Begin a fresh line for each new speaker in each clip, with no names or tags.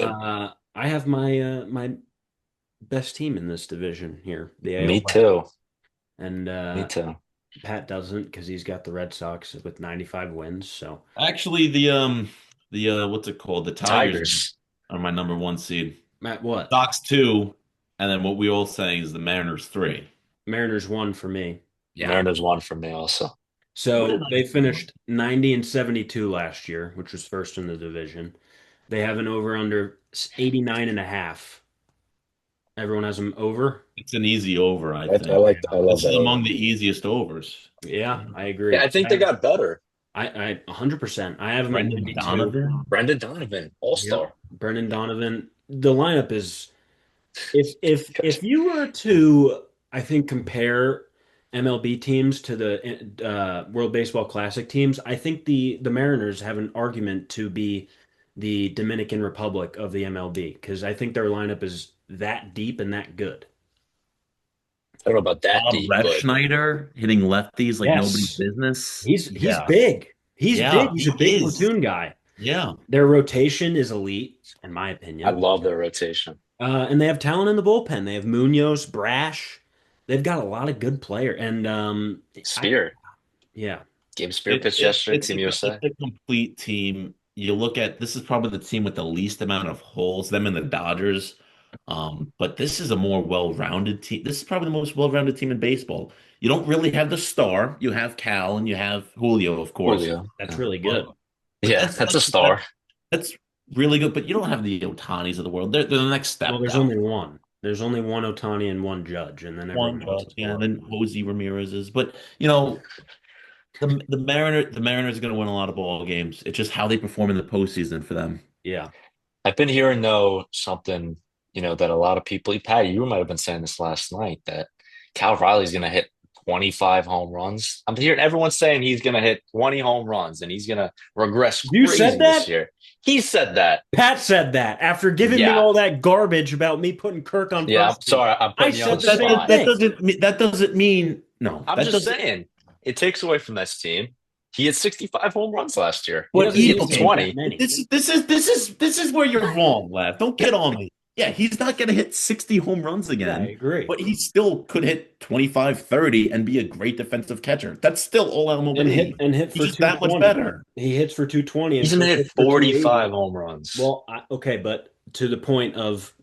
Good.
I have my best team in this division here, the AL
Me
West,
too.
and
Me too.
Pat doesn't because he's got the Red Sox with 95 wins. So
Actually, the what's it called? The Tigers
Tigers.
are my number one seed.
Matt, what?
Sox two, and then what we all saying is the Mariners three.
Mariners won for me.
Yeah.
Mariners won for me also.
What
So
did I
they
do?
finished 90 and 72 last year, which was first in the division. They have an over under 89 and a half. Everyone has them over.
It's an easy over, I
I
think.
like I love
This
that
is
over.
among the easiest overs.
Yeah, I
Yeah,
agree.
I think they got better.
I 100%. I have them at
Brendan
92.
Donovan.
Brendan Donovan,
Yep.
all-star.
Brendan Donovan. The lineup is if
Catch.
you were to, I think, compare MLB teams to the World Baseball Classic teams, I think the Mariners have an argument to be the Dominican Republic of the MLB because I think their lineup is that deep and that good.
I don't know about that
Bob
deep, but
Refschneider hitting lefties like nobody's
Yes.
business.
He's
Yeah.
big. He's big.
Yeah,
He's a
he
big
is.
platoon guy.
Yeah.
Their rotation is elite, in my
I
opinion.
love their rotation.
And they have talent in the bullpen. They have Munoz, Brash. They've got a lot of good player. And I
Spear.
yeah.
Gabe Spear pitched yesterday,
It's
Team
it's
USA.
a complete team. You look at this is probably the team with the least amount of holes, them and the Dodgers. But this is a more well-rounded team. This is probably the most well-rounded team in baseball. You don't really have the star. You have Cal and you have Julio, of course.
Julio.
That's
Yeah,
really
But
good.
but
yeah, that's a star.
that's really good. But you don't have the Otanis of the world. They're the next
Well,
step
there's
down.
only one. There's only one Otani and one Judge, and then
One
everyone else
Judge,
is
yeah, and
below
then
him.
Jose Ramirez is. But the Mariners are going to win a lot of ball games. It's just how they perform in the postseason for them.
Yeah.
I've been hearing though something, that a lot of people, Patty, you might have been saying this last night that Cal Riley's going to hit 25 home runs. I'm hearing everyone saying he's going to hit 20 home runs and he's going to regress
You said
crazy this
that?
year. He said that.
Pat said that after giving me
Yeah.
all that garbage about me putting Kirk on
Yeah. I'm
first team.
sorry. I'm
I
putting you on
said
the
the same
spot.
thing.
That doesn't mean no.
I'm
That
just
doesn't.
saying it takes away from this team. He had 65 home runs last year.
He
But
doesn't
He
need
hit
to hit that
20.
many.
This is where you're wrong, Lev. Don't get on me. Yeah, he's not going to hit 60 home runs
Yeah, I
again,
agree.
but he still could hit 25, 30 and be a great defensive catcher. That's still all MLB.
And hit
He's
for
just that much
220.
better.
He hits for 220 and
He's going to
Kirk
hit
hits for
45
280.
home runs.
Well, okay, but to the point of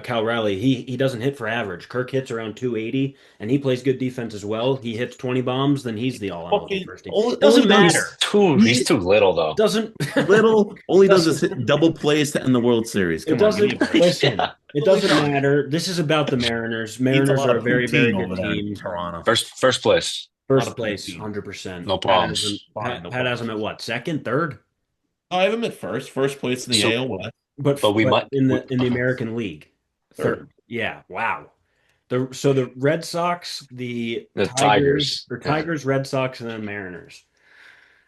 Cal Raleigh, he doesn't hit for average. Kirk hits around 280, and he plays good defense as well. He hits 20 bombs, then he's the all MLB
Fucking
first team.
all he
Doesn't
does
matter.
He's too little though.
Doesn't
all he does is
doesn't
hit double plays to end the World Series.
it
Come on, give me a
doesn't
break.
listen.
Yeah.
It
All he
doesn't
does.
matter. This is about the Mariners.
Eats a
Mariners
lot
are
of
a very, very
poutine
good
over there in
team.
Toronto.
First place.
A lot
First
of
place,
poutine.
100%.
No problems.
Fine, no
Pat has
problem.
him at what? Second, third?
I have him at first place in the
So,
AL West.
but we
But
might.
in the American League,
Third.
third. Yeah, wow. So the Red Sox, the
The
Tigers,
Tigers.
or
Yeah.
Tigers, Red Sox, and then Mariners.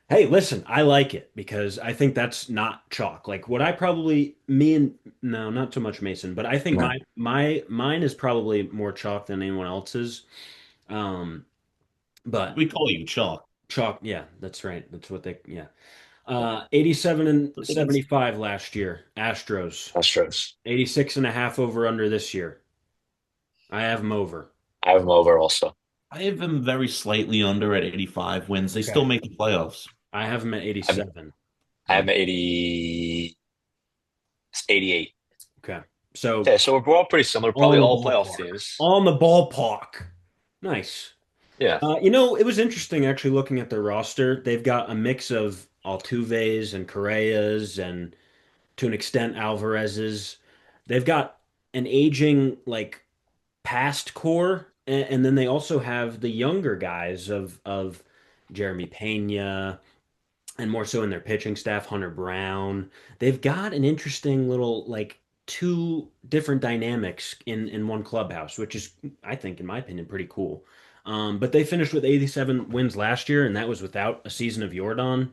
Hey, listen, I like it because I think that's not chalk. Like what I probably me and no, not so much Mason, but I think
No.
mine is probably more chalk than anyone else's. Um, but
We call you Chalk.
chalk, yeah, that's right. That's what they yeah. 87 and
But it is
75 last year. Astros.
Astros.
86 and a half over under this year. I have them over.
I have them over also.
I have them very slightly under at 85 wins. They still
Okay.
make the playoffs.
I have them at
I
87.
I have them 80, 88.
Okay. So
Okay, so we're all pretty similar.
all
Probably
in the
all playoff
ballpark.
teams.
All in the ballpark. Nice.
Yeah.
It was interesting actually looking at their roster. They've got a mix of Altuves and Correas and to an extent Alvarez's. They've got an aging like past core, and then they also have the younger guys of Jeremy Pena and more so in their pitching staff, Hunter Brown. They've got an interesting little like two different dynamics in one clubhouse, which is I think in my opinion pretty cool. But they finished with 87 wins last year, and that was without a season of Jordan.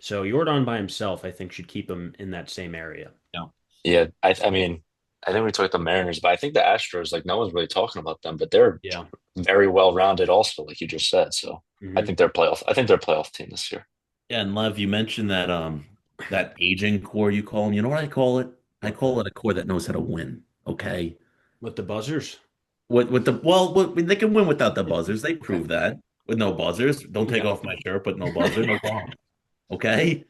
So Jordan by himself, I think, should keep him in that same area.
Yeah.
Yeah. I mean, I think we talked the Mariners, but I think the Astros, like no one's really talking about them, but they're
Yeah.
very well rounded also, like you just said. So
Mhm.
I think they're a playoff team this year.
Yeah, and Lev, you mentioned that aging core you call them. You know what I call it? I call it a core that knows how to win. Okay.
with the buzzers.
They can win without the buzzers. They
Okay.
prove that with no buzzers. Don't take
Okay.
off my shirt, but no buzzer, no problem. Okay.
I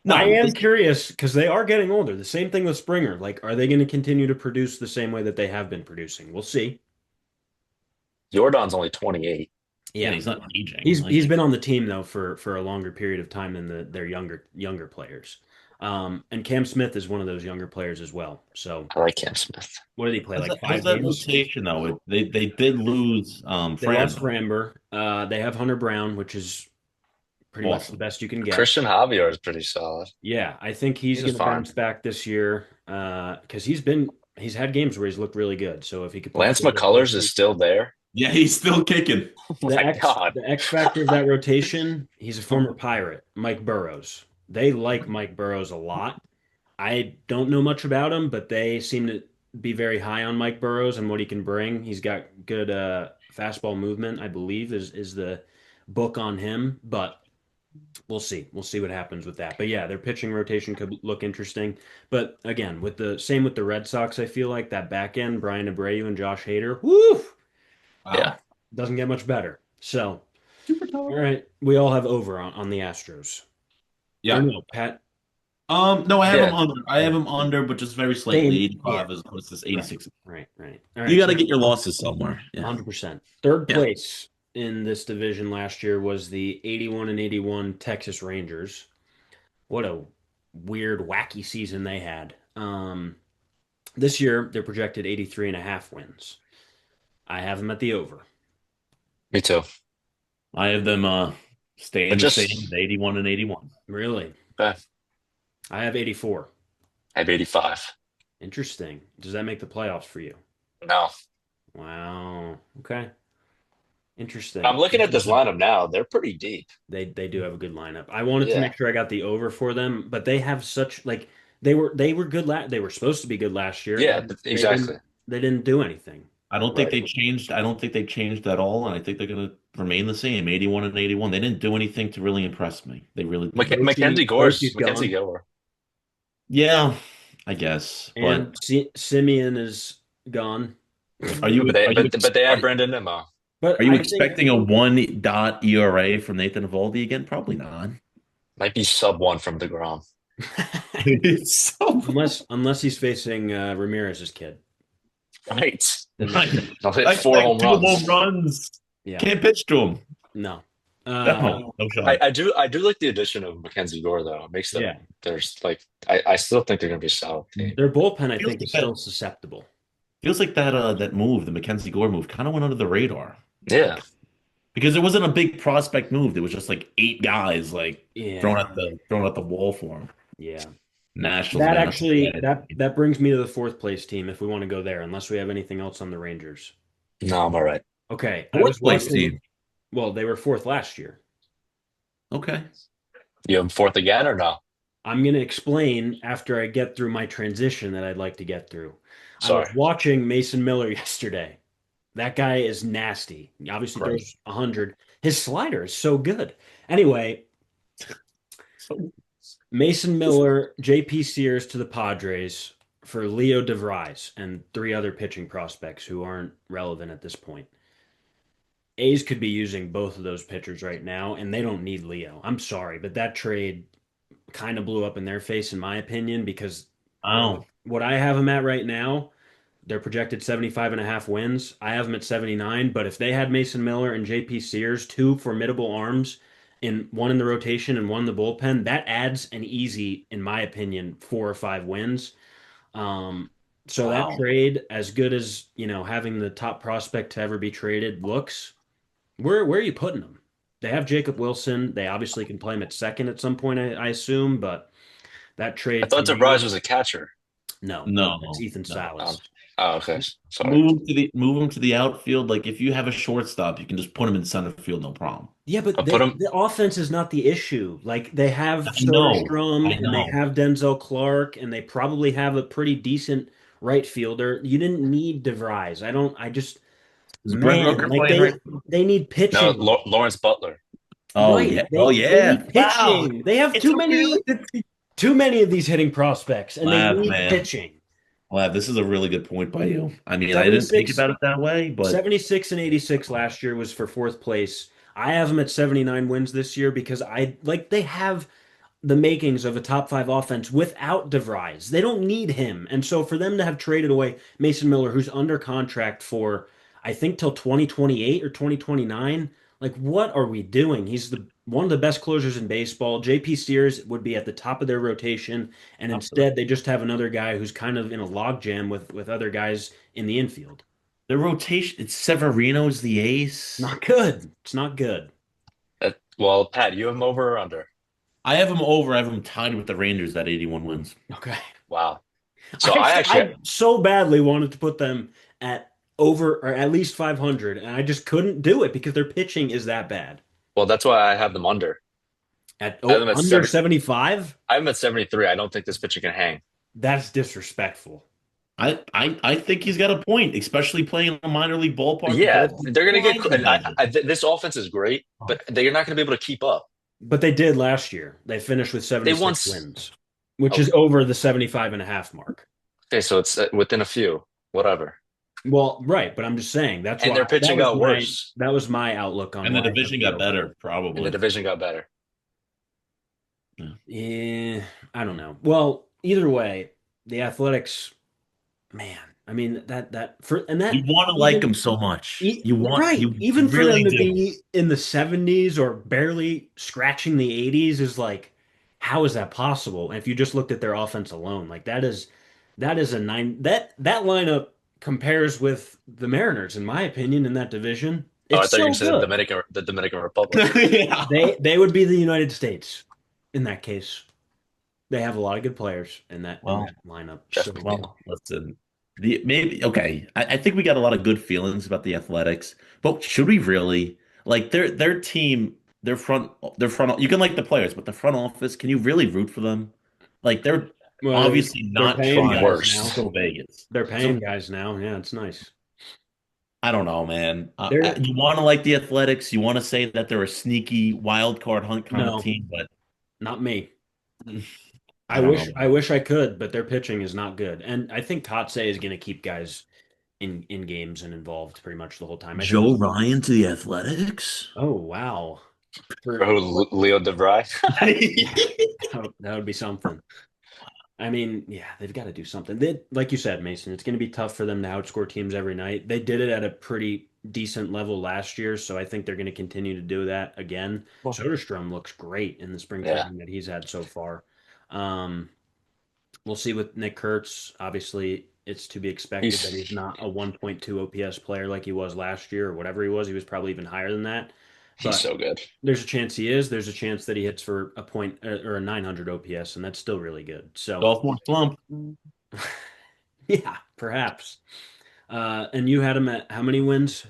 No,
am
this
curious because they are getting older. The same thing with Springer. Like, are they going to continue to produce the same way that they have been producing? We'll see.
Jordan's only 28.
yeah,
Yeah.
he's not aging.
He's
Like
been on the team though for a longer period of time than their younger players. And Cam Smith is one of those younger players as well. So
I like Cam Smith.
what did he play? Like
how's
five
that
games?
rotation though? They did lose
They lost
Framber.
Framber. They have Hunter Brown, which is pretty much the
Awesome.
best you can get.
Christian Javier is pretty solid.
Yeah, I think he's
He's
going
just
to
fine.
bounce back this year because he's had games where he's looked really good. So if he could put
Lance
together a
McCullers is
rotation,
still there.
Yeah, he's still kicking.
Oh my God.
The X factor of that rotation, he's a former Pirate, Mike Burrows. They like Mike Burrows a lot. I don't know much about him, but they seem to be very high on Mike Burrows and what he can bring. He's got good fastball movement, I believe, is the book on him. But we'll see. We'll see what happens with that. But yeah, their pitching rotation could look interesting. But again, with the Red Sox, I feel like that back end, Brian Abreu and Josh Hader, woo,
Yeah.
Wow.
doesn't get much better. So,
Super
all
tall.
right, we all have over on the Astros. Or
Yeah.
no, Pat,
No, I have him
Yeah.
under. I have him under, but just very slightly,
same. Yeah,
85 as opposed to
right,
86.
right. All
You
right,
got to
so
get your losses somewhere. Yeah.
100%. Third
Yeah.
place in this division last year was the 81 and 81 Texas Rangers. What a weird, wacky season they had. This year, they're projected 83 and a half wins. I have them at the over.
Me too.
I have them staying
But
the same
just
at 81 and 81.
Really?
okay.
I have 84.
I have 85.
Interesting. Does that make the playoffs for you?
No.
Wow. Okay.
I'm
Interesting.
looking at this lineup now. They're pretty deep.
They do have a good lineup. I wanted to
Yeah.
make sure I got the over for them, but they have such like they were good they were supposed to be good last year
Yeah,
and
exactly.
they didn't do anything.
I don't think
Right.
they changed. I don't think they changed at all, and I think they're going to remain the same, 81 and 81. They didn't do anything to really impress me. They really didn't.
Bochy's
Mackenzie
gone.
Gore.
Yeah, I guess. But
And Simeon is gone.
are you
But they
are you
but they have Brandon Nimmo.
But
are you
I think
expecting a 1 ERA from Nathan Eovaldi again? Probably not.
Might be sub one from DeGrom.
It's so
unless he's facing Ramirez's kid.
Right.
Then
I'll hit
like,
4 home
two
runs.
home runs.
yeah.
Can't pitch to him.
No.
No shot.
I do like the addition of Mackenzie Gore though. It makes them
Yeah.
there's like I still think they're gonna be a solid team.
Their bullpen, I
Feels
think,
like
is
that-
still susceptible.
Feels like that move, the Mackenzie Gore move, kind of went under the radar
Yeah.
because it wasn't a big prospect move. There was just like 8 guys like
Yeah.
thrown at the wall for him.
Yeah.
Nationals.
That
man,
actually
that's-
that brings me to the fourth place team if we want to go there, unless we have anything else on the Rangers.
No, I'm all right.
Okay. I
Fourth
was
place
watching,
team.
well, they were fourth last year.
Okay.
You have them fourth again or no?
I'm going to explain after I get through my transition that I'd like to get through. I
Sorry.
was watching Mason Miller yesterday. That guy is nasty. He obviously
Right.
throws 100. His slider is so good. Anyway,
So
Mason Miller, JP Sears to the Padres for Leo DeVries and 3 other pitching prospects who aren't relevant at this point. A's could be using both of those pitchers right now, and they don't need Leo. I'm sorry, but that trade kind of blew up in their face, in my opinion, because
oh,
what I have them at right now, they're projected 75 and a half wins. I have them at 79, but if they had Mason Miller and JP Sears, 2 formidable arms, one in the rotation and one in the bullpen, that adds an easy, in my opinion, 4 or 5 wins. So that
Wow.
trade, as good as, having the top prospect to ever be traded looks, where are you putting them? They have Jacob Wilson. They obviously can play him at second at some point, I assume, but that trade
I thought
to me-
DeVries was a catcher.
no, it's Ethan
no.
Salas.
Oh, okay. Sorry.
Move him to the outfield. Like if you have a shortstop, you can just put him in center field, no problem.
Yeah, but
I'll put him-
the offense is not the issue. Like they have
I know,
Soderstrom
I
and they
know.
have Denzel Clark and they probably have a pretty decent right fielder. You didn't need DeVries. I just
Is Brett
man,
Rooker
like
playing right?
they need pitching.
No, Lawrence Butler.
Oh
Right,
yeah.
they
Oh yeah.
need pitching.
Wow.
They have
It's
too
a
many.
really good team.
Too many of these hitting prospects, and they
Laugh,
need
man.
pitching.
Laugh. This is a really good point by you. I mean, I didn't think
76,
about it that way, but
76 and 86 last year was for fourth place. I have them at 79 wins this year because I like they have the makings of a top five offense without DeVries. They don't need him. And so for them to have traded away Mason Miller, who's under contract for, I think, till 2028 or 2029, like, what are we doing? He's the one of the best closers in baseball. JP Sears would be at the top of their rotation, and instead they just have another guy who's kind of in a logjam with other guys in the infield.
the rotation, it's Severino's the ace.
Not good. It's not good.
Well, Pat, you have them over or under?
I have him over. I have him tied with the Rangers at 81 wins.
Okay.
Wow. So I
I
actually,
so badly wanted to put them at over or at least 500, and I just couldn't do it because their pitching is that bad.
well, that's why I have them under.
At
I have them at
under
70.
75,
I have them at 73. I don't think this pitcher can hang.
that's disrespectful.
I think he's got a point, especially playing in a minor league ballpark.
Yeah,
Both
they're going to get. And
lines.
this offense is great, but they're not going to be able to keep up.
But they did last year. They finished with
They
76
once.
wins, which
Okay,
is over the 75 and a half mark.
okay, so it's within a few, whatever.
Well, right, but I'm just saying that's
And
why
their pitching got worse,
that was my outlook on
And the
why
division got better,
and the
probably.
division got better.
Yeah.
Yeah, I don't know. Well, either way, the Athletics, man. I mean that for and
You
that
want to like
even
him so much.
right,
You
even for them
really
to
do.
be in the 70s or barely scratching the 80s is like, how is that possible? And if you just looked at their offense alone, like that is a nine that lineup compares with the Mariners, in my opinion, in that division.
Oh, I
It's
thought you were
so
going to say
good.
The Dominican Republic.
Yeah.
They would be the United States in that case. They have a lot of good players in
Well,
that lineup. So
Definitely.
well, listen. The maybe okay. I think we got a lot of good feelings about the Athletics, but should we really like their team, their front you can like the players, but the front office, can you really root for them? Like they're
well,
obviously
they're
not
paying
trying
guys
to
now.
Worst.
kill Vegas.
They're paying
So
guys now. Yeah, it's nice.
I don't know, man.
They're
You want to like the Athletics, you want to say that they're a sneaky wild card hunt kind of
no,
team, but
not me.
I don't know.
I wish I could, but their pitching is not good. And I think Kotsay is going to keep guys in games and involved pretty much the whole time. I think
Joe Ryan to the Athletics?
oh wow. For
Oh, Leo DeVry.
that would be something. I mean, yeah, they've got to do something. Like you said, Mason, it's going to be tough for them to outscore teams every night. They did it at a pretty decent level last year, so I think they're going to continue to do that again. Soderstrom looks great in the spring
Yeah,
training that he's had so far. Um, we'll see with Nick Kurtz. Obviously, it's to be expected that he's
he's
not a 1.2 OPS player like he was last year or whatever he was. He was probably even higher than that.
he's
But
so good.
there's a chance he is. There's a chance that he hits for a point or a 900 OPS, and that's still really good. So,
Sophomore slump.
yeah, perhaps. And you had him at how many wins?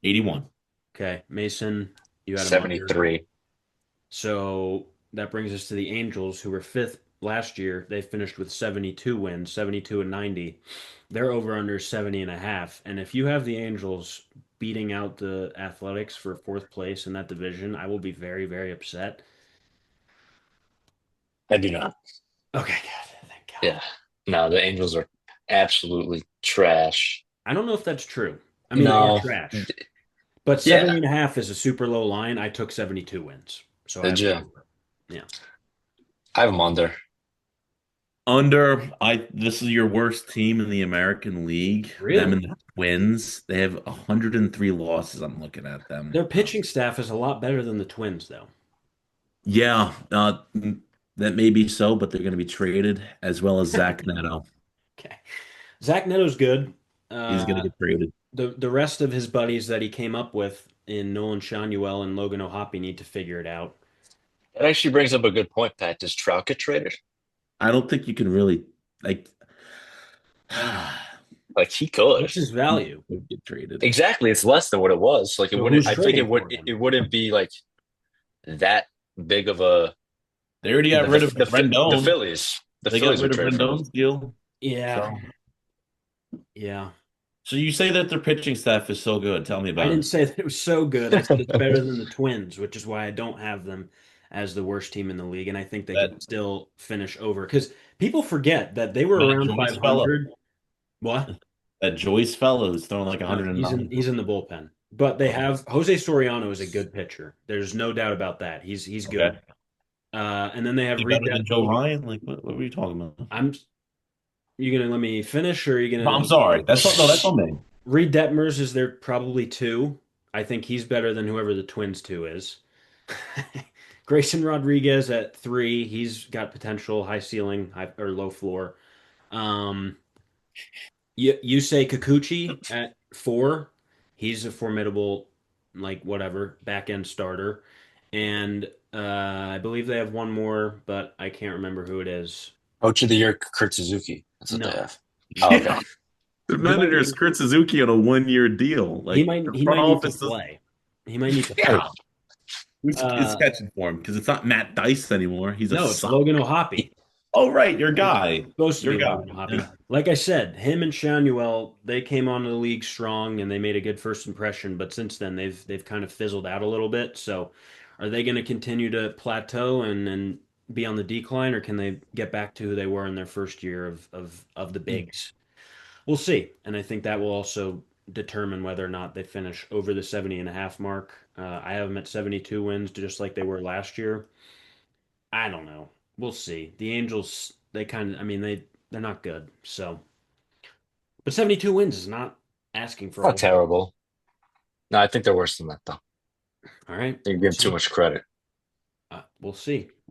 81.
Okay, Mason, you had him under.
73.
So that brings us to the Angels, who were fifth last year. They finished with 72 wins, 72 and 90. They're over under 70 and a half. And if you have the Angels beating out the Athletics for fourth place in that division, I will be very, very upset.
I do not.
Okay, good. Thank God.
Yeah. No, the Angels are absolutely trash.
I don't know if that's true. I mean, they are
No.
trash. But
Yeah.
70 and a half is a super low line. I took 72 wins. So I
Did
have
you?
them over. Yeah.
I have them under.
This is your worst team in the American League. Them
Really?
and the Twins. They have 103 losses. I'm looking at them.
Their pitching staff is a lot better than the Twins, though.
Yeah, that may be so, but they're going to be traded as well as Zach Neto.
Okay. Zach Neto's good.
He's going to
Uh,
get traded.
the rest of his buddies that he came up with in Nolan Shanuel and Logan O'Hoppe need to figure it out.
That actually brings up a good point, Pat. Does Trout get traded?
I don't think you can really like.
Like he could.
What's his value?
Would get traded.
Exactly. It's less than what it was. Like it
So
wouldn't.
who's
I think
trading for him?
it wouldn't be like that big of a
They already got rid of
the
Rendon.
Phillies. The
They got
Phillies would
rid of
trade for him.
Rendon's deal.
Yeah.
So,
Yeah.
so you say that their pitching staff is so good. Tell me
I
about
didn't
it.
say that it was so good. I said it's better than the Twins, which is why I don't have them as the worst team in the league, and I think they
That
can still finish over because people forget that they were
that
around
Joyce fellow,
500. What?
that Joyce fellow who's throwing like
No, he's in
109.
he's in the bullpen. But they
Oh,
have Jose Soriano is a good pitcher. There's no doubt about that. He's good.
okay.
And then they have
He
Reed.
better than Joe Ryan? Like, what were you talking about?
I'm You gonna let me finish, or are you
I'm
gonna
sorry. That's on me.
Reed Detmers is there probably two. I think he's better than whoever the Twins two is. Grayson Rodriguez at three. He's got potential, high ceiling, high or low floor. Um, you say Kikuchi at four. He's a formidable, like whatever, back end starter. And I believe they have one more, but I can't remember who it is.
Coach of the year, Kurt Suzuki. That's what they
No,
have. Oh, okay.
Yeah. The
he might
manager is
need
Kurt Suzuki on a 1 year deal.
he
Like
might
the
he
front
might need to
office is,
play. He might need to play.
yeah. Who's
Uh,
catching for him? Because it's not Matt Dice anymore. He's a
no, it's
suck.
Logan O'Hoppe.
Oh, right, your
It's
guy.
supposed to
Your
be
guy.
Logan O'Hoppe.
Yeah.
Like I said, him and Shanuel, they came onto the league strong and they made a good first impression, but since then they've kind of fizzled out a little bit. So are they going to continue to plateau and be on the decline, or can they get back to who they were in their first year of the bigs? We'll see. And I think that will also determine whether or not they finish over the 70.5 mark. I have them at 72 wins, just like they were last year. I don't know. We'll see. The Angels, they kind of, I mean, they're not good. So, but 72 wins is not asking for a
Not
whole lot.
terrible. No, I think they're worse than that, though.
All right.
They give
We'll
them too
see.
much credit.
We'll see.